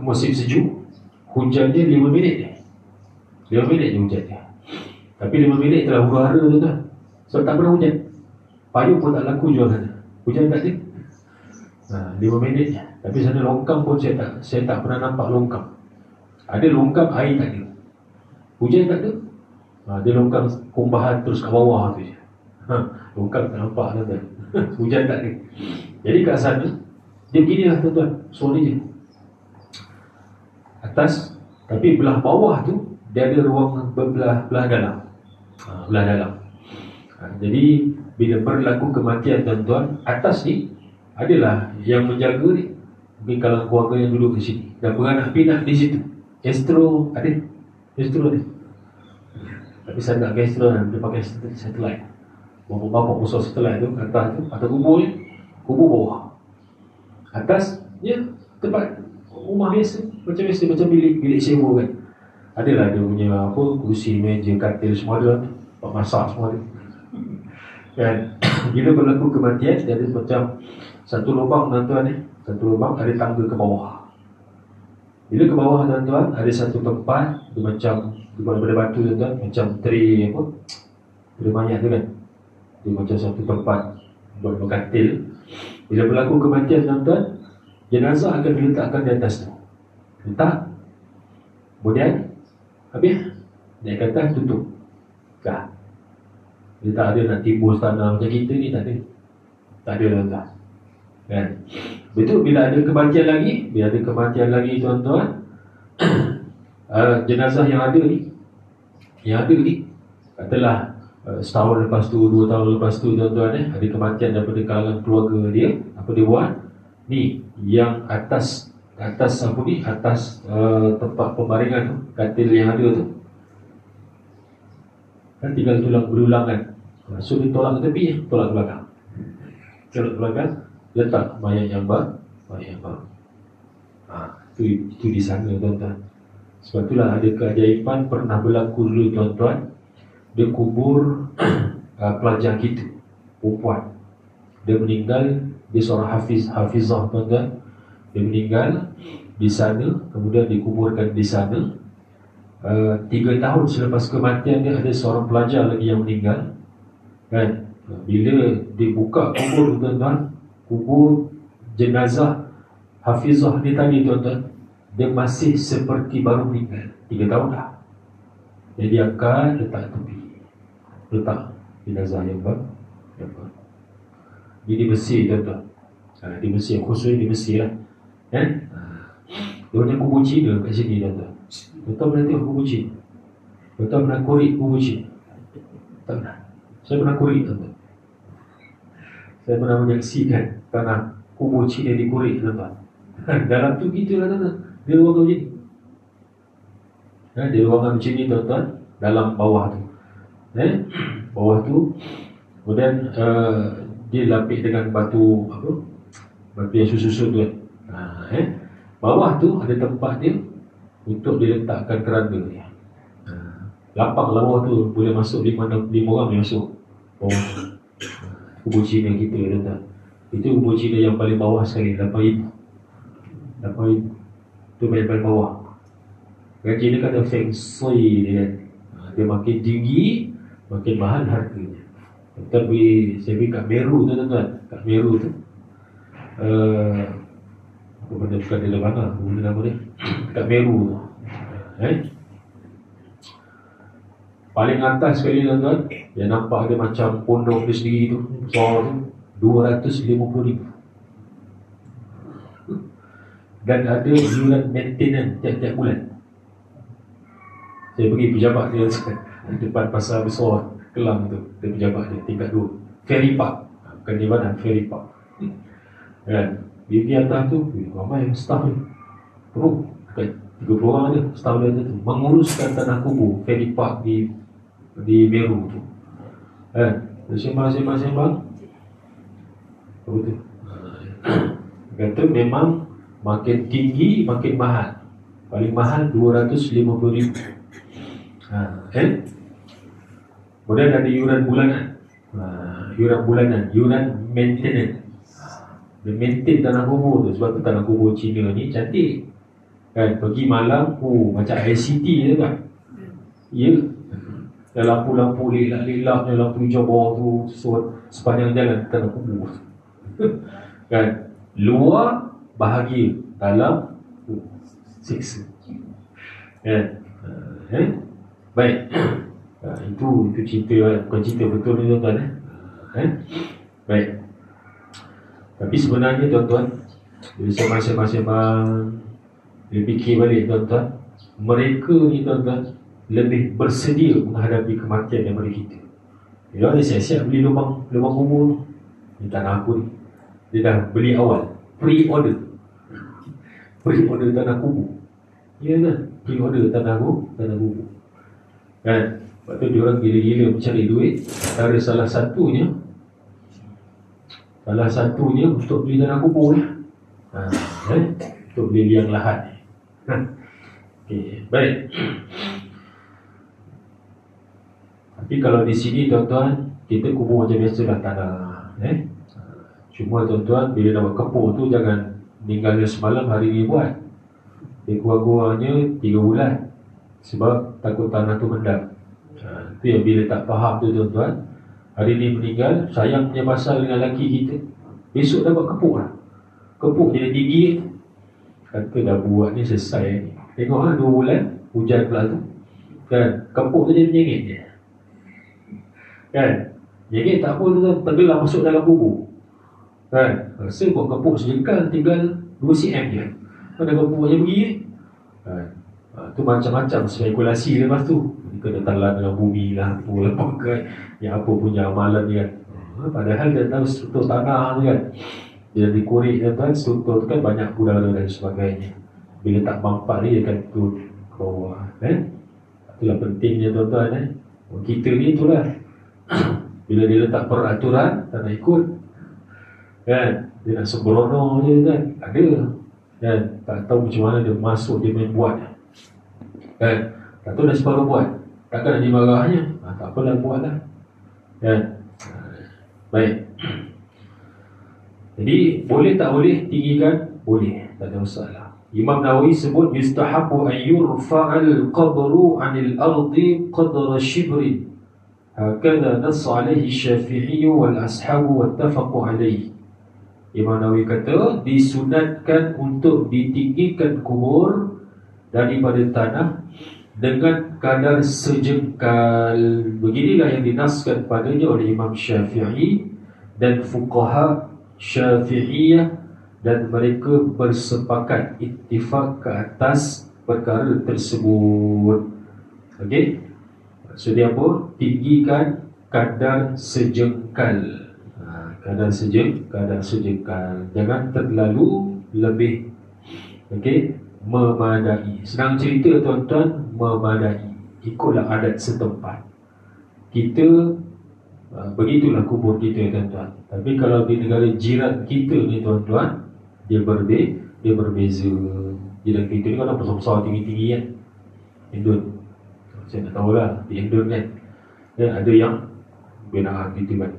Musim sejuk, hujannya 5 minit. 5 minit je hujannya. Tapi 5 minit telah huru-hara tuan-tuan. Sebab tak pernah hujan. Payung pun tak laku jual sana. Hujan tak ada. 5 minit. Tapi sana longkang pun saya tak pernah nampak longkang. Ada longkang, air tak ada. Hujan tak ada. Dia longkang kumbahan terus ke bawah tu je. Longkang tak nampak tuan-tuan. Hujan tak ni. Jadi kat sana dia beginilah tuan-tuan, suara je atas, tapi belah bawah tu dia ada ruang belah dalam. Belah dalam. Jadi bila berlaku kematian tuan-tuan, atas ni adalah yang menjaga ni. Mungkin kalau keluarga yang duduk di sini dan beranak pinak di situ. Astro ada. Tapi saya tak pakai astro, dia pakai satellite. Bapak besar satellite tu atas tu, atau kubur bawah. Atas dia tempat rumah biasa, macam bilik sewa kan. Adalah dia punya kursi, meja, katil semua ada, tempat masak semua ada. Kan? Bila berlaku kematian, dia ada macam satu lubang tuan-tuan ni, satu lubang ada tangga ke bawah. Bila ke bawah tuan-tuan, ada satu tempat dia macam dibuat daripada batu tuan-tuan, macam tray mayat tu kan. Dia macam satu tempat buat katil. Bila berlaku kematian tuan-tuan, jenazah akan diletakkan di atas tu. Letak, kemudian habis naik ke atas, tutup. Dah. Dia tak ada nak timbul tanah macam kita ni, tak ada. Tak ada tuan-tuan. Kan? Betul, bila ada kematian lagi tuan-tuan, jenazah yang ada ni katalah setahun lepas tu, 2 tahun lepas tu tuan-tuan, ada kematian daripada kalangan keluarga dia. Apa dia buat? Ni yang atas tempat pembaringan tu, katil yang ada tu kan tinggal berulang kan. So dia tolak ke tepi, tolak ke belakang. Tolak ke belakang, letak mayat yang baru. Itu di sana tuan-tuan. Sebab itulah ada keajaiban pernah berlaku dulu tuan-tuan. Dia kubur pelajar kita, perempuan. Dia meninggal, dia seorang hafizah tuan-tuan. Dia meninggal di sana, kemudian dikuburkan di sana. 3 tahun selepas kematian dia, ada seorang pelajar lagi yang meninggal. Kan? Bila dibuka kubur tuan-tuan, kubur jenazah hafizah ni tadi tuan-tuan, dia masih seperti baru meninggal. 3 tahun dah. Jadi akan letak jenazah yang baru. Dia bersih tuan-tuan. Dia bersih, khususnya dia bersih lah. Dia punya kubur Cina kat sini tuan-tuan. Tuan-tuan pernah tengok kubur Cina? Tuan-tuan pernah korek kubur Cina? Tak pernah. Saya pernah korek tuan-tuan. Saya pernah menyaksikan tanah kubur Cina dikorek tuan-tuan. Dalam tu gitu lah tuan-tuan. Dia ruangan macam ni. Dia ruangan macam ni tuan-tuan. Dalam bawah tu. Bawah tu. Kemudian dia lapik dengan batu batu yang susun-susun tu kan. Bawah tu ada tempat dia untuk diletakkan keranda ni. Lapang lah bawah tu, boleh masuk 5 orang boleh masuk bawah tu. Kubur Cina kita tuan-tuan. Itu kubur Cina yang paling bawah sekali, 8,000. Itu paling bawah. Kan Cina kan ada feng shui dia kan. Dia makin tinggi, makin mahal harganya. Tapi saya pergi kat Meru tu tuan-tuan. Kat Meru tu apa benda bukan di mana, benda nama dia kat Meru tu. Paling atas sekali tuan-tuan, yang nampak dia macam pondok dia sendiri tu, besar tu, 250,000. Dan ada iuran maintenance tiap-tiap bulan. Saya pergi pejabat dia depan pasar besar Kelang tu, dia pejabat dia tingkat 2, Ferry Park. Bukan di mana, Ferry Park. Kan? Di atas tu, ramai staff ni. Penuh, 30 orang ada staff dia tu, menguruskan tanah kubur Ferry Park di Meru tu. Sembang. Apa tu? Kata memang makin tinggi makin mahal. Paling mahal 250,000. Kemudian ada iuran bulanan. Iuran maintenance. Dia maintain tanah kubur tu. Sebab tu tanah kubur Cina ni cantik kan. Pergi malam, macam ICT je kan. Ya. Dan lampu-lampu lelak-lelaknya, lampu hijau bawah tu sepanjang jalan tanah kubur. Kan. Luar bahagia, dalam siksa. Kan. Baik. Itu cerita, bukan cerita betul ni tuan-tuan. Baik. Tapi sebenarnya tuan-tuan, bila saya fikir balik tuan-tuan, mereka ni tuan-tuan lebih bersedia menghadapi kematian daripada kita. Dia dah siap-siap beli lubang kubur ni, tanah aku ni. Dia dah beli awal, pre-order tanah kubur. Ya kan? Pre-order tanah kubur. Kan? Lepas tu dia orang gila-gila mencari duit. Antara salah satunya untuk beli tanah kubur ni. Untuk beli liang lahat. Okay, baik. Tapi kalau di sini tuan-tuan, kita kubur macam biasa dah tanah. Cuma tuan-tuan, bila nak buat kepuk tu jangan meninggalnya semalam, hari ni buat. Dia kurang-kurangnya 3 bulan. Sebab takut tanah tu mendap. Itu yang bila tak faham tu tuan-tuan, hari ni meninggal, sayang punya pasal dengan laki kita, besok dah buat kepuk lah. Kepuk jadi tinggi. Kata dah buat ni selesai ni. Tengok lah 2 bulan, hujan pula tu. Kan, kepuk tu jadi menyengit je. Kan, menyengit tak apa tu, tenggelam masuk dalam kubur. Kan, rasa buat kepuk sejengkal, tinggal 2 cm je. Ada kepuk je pergi. Kan, tu macam-macam spekulasi lepas tu. Kena talan dengan bumi lah, apa kan, yang apa punya amalan dia kan. Padahal dia tahu struktur tanah tu kan. Dia dikorek kan, struktur tu kan banyak udara dan sebagainya. Bila tak mampat dia akan turun ke bawah kan. Itulah pentingnya tuan-tuan kita ni itulah. Bila dia letak peraturan, tak nak ikut kan, dia nak sembrono je kan. Ada kan, tak tahu macam mana dia masuk, dia main buat kan. Tak tahu dah separuh buat, takkan nak dimarahnya. Tak apalah, buatlah kan. Baik. Jadi boleh tak boleh tinggikan? Boleh, tak ada masalah. Imam Nawawi sebut yustahabu an yurfa'al qabru 'anil ardi qadra shibrin. Hakadha nass 'alaihi Syafi'i wal ashabu wattafaqu 'alaihi. Imam Nawawi kata disunatkan untuk ditinggikan kubur daripada tanah dengan kadar sejengkal. Beginilah yang dinaskan padanya oleh Imam Syafi'i dan fuqaha Syafi'iyah, dan mereka bersepakat ittifaq ke atas perkara tersebut. Okey, maksudnya apa? Tinggikan kadar sejengkal. Kadar sejengkal, jangan terlalu lebih. Okey, memadai. Senang cerita tuan-tuan, memadai. Ikutlah adat setempat. Kita begitulah kubur kita tuan-tuan. Tapi kalau di negara jiran kita ni tuan-tuan, dia berbeza. Jiran kita ni kan besar-besar, tinggi-tinggi kan. Indon, saya tak tahulah di Indon kan. Dan ada yang binaan gitu kan.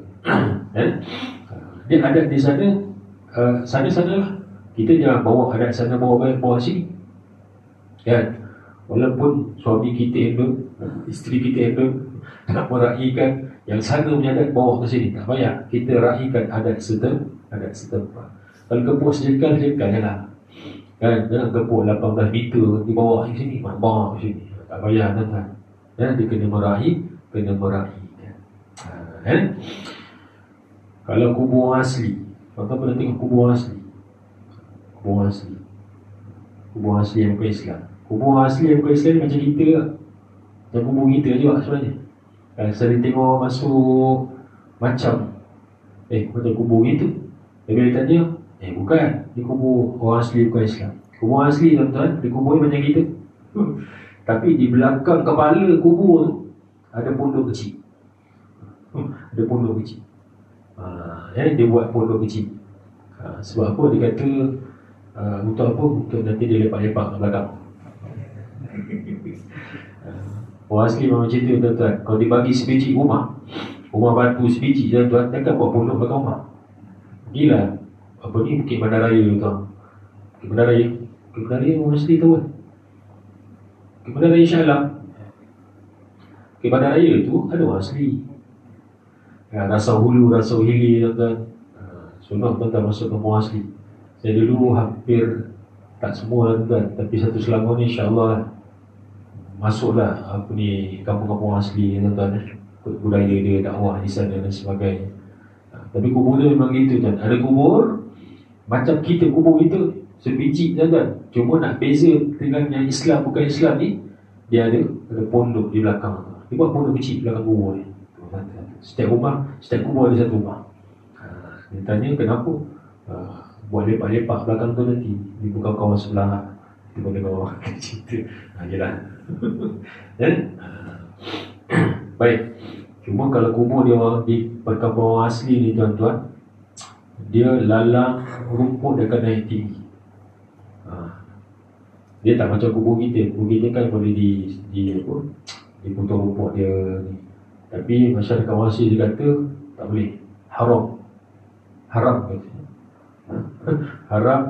Dia adat di sana, sana-sana lah. Kita jangan bawa adat sana, bawa sini kan. Walaupun suami kita Indon, isteri kita Indon, nak meraihkan yang sana punya adat, bawa ke sini, tak payah. Kita raihkan adat setempat. Kalau kepuk sejengkal je lah kan. Jangan kepuk 18 meter dibawa ke sini, bawa ke sini, tak payah tuan-tuan. Dia kena meraih kan. Kalau kubur asli, tuan-tuan pernah tengok kubur asli yang bukan Islam. Kubur asli yang bukan Islam macam kita lah, macam kubur kita juga sebenarnya. Saya tengok masuk macam macam kubur gitu. Dia bila tanya, bukan, di kubur orang asli bukan Islam. Kubur asli tuan-tuan, di kubur macam kita. Tapi di belakang kepala kubur tu ada pondok kecil. Dia buat pondok kecil. Sebab apa? Dia kata untuk apa? Untuk nanti dia lepak-lepak kat belakang. Orang asli memang cerita tuan-tuan, kalau dibagi sebiji rumah batu sebiji tuan-tuan, takkan buat pondok belakang rumah. Gila. Apa ni, Bukit Bandaraya tuan. Bukit Bandaraya orang asli tahu kan. Bukit Bandaraya Shah Alam. Bukit Bandaraya tu ada orang asli. Rasau Hulu, Rasau Hilir tuan-tuan. Sunat tuan-tuan masuk ke orang asli. Saya dulu hampir, tak semua tuan-tuan, tapi satu Selangor ni insya-Allah lah, masuklah apa ni kampung-kampung asli tuan-tuan, ikut budaya dia, dakwah di sana dan sebagainya. Tapi kubur dia memang gitu kan. Ada kubur macam kita kubur kita sebiji tuan-tuan. Cuma nak beza dengan yang Islam bukan Islam ni, dia ada pondok di belakang. Dia buat pondok kecil di belakang kubur ni. Setiap rumah, setiap kubur ada satu rumah. Dia tanya kenapa? Buat lepak-lepak belakang tu nanti. Dia bukan kawan sebelah. Dia boleh bawa cerita. Yelah. Baik. Cuma kalau kubur dia di perkampungan asli ni tuan-tuan, dia lalang rumput dia akan naik tinggi. Dia tak macam kubur kita. Kubur kita kan boleh dipotong rumput dia ni. Tapi masyarakat asli dia kata tak boleh. Haram katanya. Haram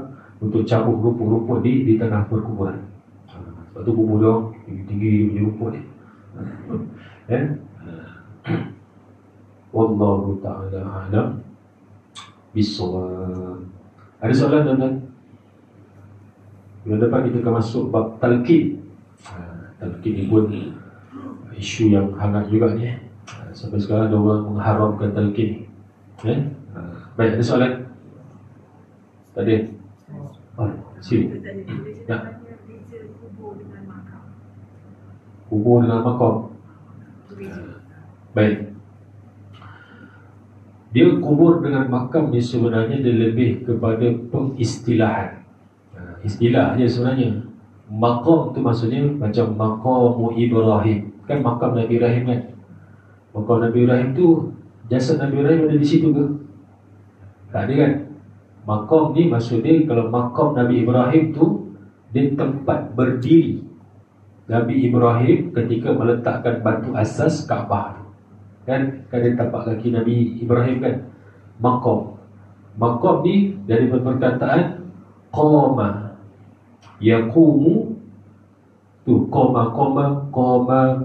untuk cabut rumput-rumput di tanah perkuburan. Sebab tu kubur dia tinggi punya rumput ni. Wallahu ta'ala a'lam bissawab. Ada soalan tuan-tuan? Bulan depan kita akan masuk bab talqin. Talqin ni pun isu yang hangat juga ni. Sampai sekarang ada orang mengharamkan talqin. Baik, ada soalan? Tak ada? Sini. Ya. Kubur dengan makam. Baik. Dia kubur dengan makam ni sebenarnya dia lebih kepada pengistilahan. Istilah je sebenarnya. Makam tu maksudnya macam maqam Ibrahim. Kan makam Nabi Ibrahim kan? Makam Nabi Ibrahim tu, jasad Nabi Ibrahim ada di situ ke? Tak ada kan? Makam ni maksudnya kalau makam Nabi Ibrahim tu, dia tempat berdiri Nabi Ibrahim ketika meletakkan batu asas Kaabah tu. Kan dia tapak kaki Nabi Ibrahim kan? Maqam ni dari perkataan qama yaqumu tu, qama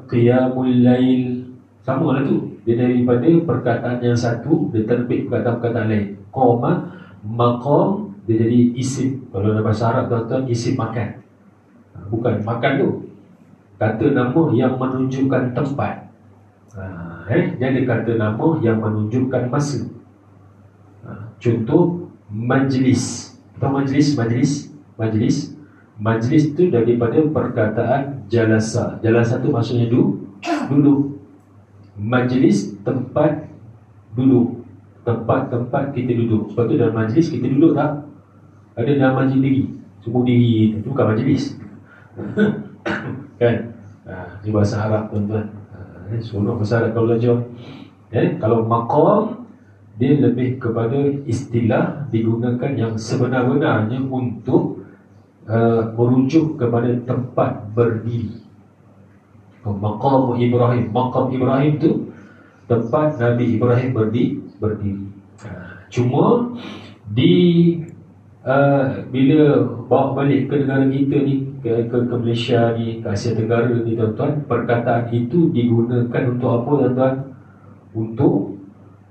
qiyamul lail, sama lah tu. Dia daripada perkataan yang satu dia terbit perkataan-perkataan lain. Qama, maqam, dia jadi isim. Kalau dalam bahasa Arab tuan-tuan, isim makan. Bukan makan tu, kata nama yang menunjukkan tempat. Dia ada kata nama yang menunjukkan masa. Contoh majlis. Atau majlis tu daripada perkataan jalasa. Jalasa tu maksudnya duduk. Majlis tempat duduk. Tempat kita duduk. Sebab tu dalam majlis kita duduk tak? Ada dalam majlis diri. Semua diri. Itu bukan majlis. Kan? Ini bahasa Arab tuan-tuan. Seronok bahasa Arab kalau belajar. Kalau maqam, dia lebih kepada istilah digunakan yang sebenar-benarnya untuk merujuk kepada tempat berdiri. Maqam Ibrahim. Maqam Ibrahim tu tempat Nabi Ibrahim berdiri. Cuma bila bawa balik ke negara kita ni, ke Malaysia ni, ke Asia Tenggara ni tuan-tuan, perkataan itu digunakan untuk apa tuan-tuan? Untuk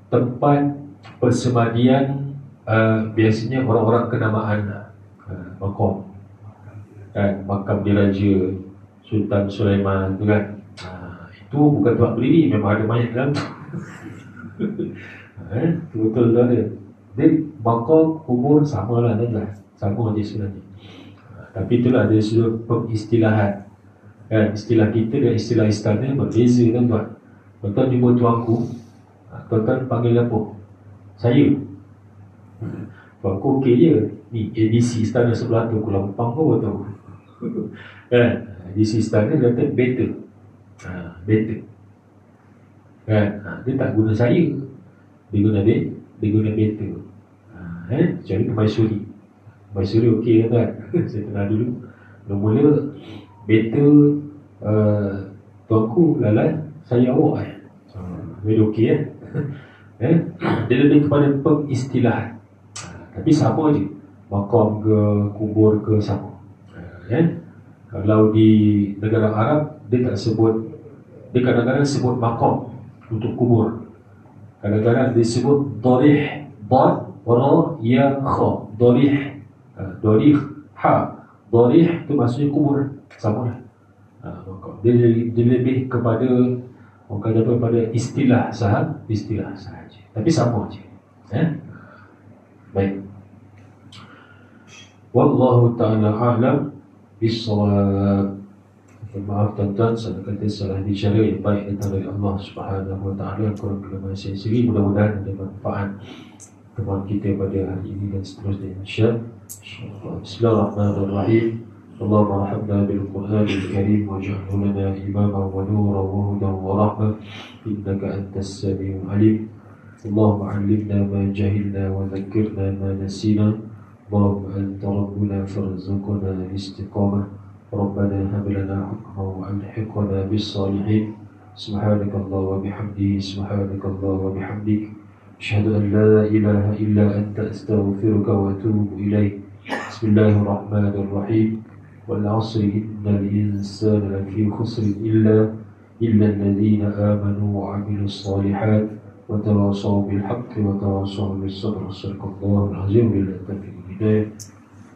tempat persemadian biasanya orang-orang kenamaan. Makam makam diraja Sultan Sulaiman tu kan. Itu bukan tempat berdiri, memang ada mayat dalam tu. Betul tu ada. Dia makam, kubur sama lah tuan-tuan. Sama je sebenarnya. Tapi itulah dia sudah pengistilahan. Istilah kita dan istilah istana berbeza tuan-tuan. Tuan-tuan jumpa tuanku, tuan-tuan panggil apa? Saya. Tuanku okey je. Ni ADC istana sebelah tu, Kulampang pun tahu. ADC istana dia kata better. Better. Dia tak guna saya. Dia guna better. Jadi Maisuri. Maisuri okey kan? Saya kenal dulu. Mula-mula better tuanku lalat, saya awak very okey dia lebih kepada pengistilahan. Tapi sama je, makam ke kubur ke sama. Kalau di negara Arab dia tak sebut, dia kadang-kadang sebut makam untuk kubur, kadang-kadang dia sebut darih, dad, ra, ya, kha, darih, darih, ha. Darih tu maksudnya kubur, sama lah. Dia lebih kepada orang kata apa, pada istilah sahaja, tapi sama je. Baik. Wallahu ta'ala a'lam bis-shawab. Maaf tuan-tuan, saya kata salah bicara yang baik datang dari Allah Subhanahu wa taala, kurang kelemahan saya sendiri. Mudah-mudahan ada manfaat teman kita pada hari ini dan seterusnya insya-Allah. Bismillahirrahmanirrahim. Allahumma arhamna bil Qur'anil Karim waj'alhu lana imaman wa nuran wa hudan wa rahmah innaka antas samiul alim. Allahumma 'allimna ma jahilna wa dhakkirna ma nasina. Allahumma anta rabbuna farzuqna al-istiqamah. ربنا هب لنا حكما وألحقنا بالصالحين. سبحانك الله وبحمده سبحانك الله وبحمدك أشهد أن لا إله إلا أنت أستغفرك وأتوب إليك. بسم الله الرحمن الرحيم. والعصر إن الإنسان لفي خسر إلا الذين آمنوا وعملوا الصالحات وتواصوا بالحق وتواصوا بالصبر. صدق الله العظيم. بالله التوفيق.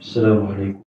السلام عليكم.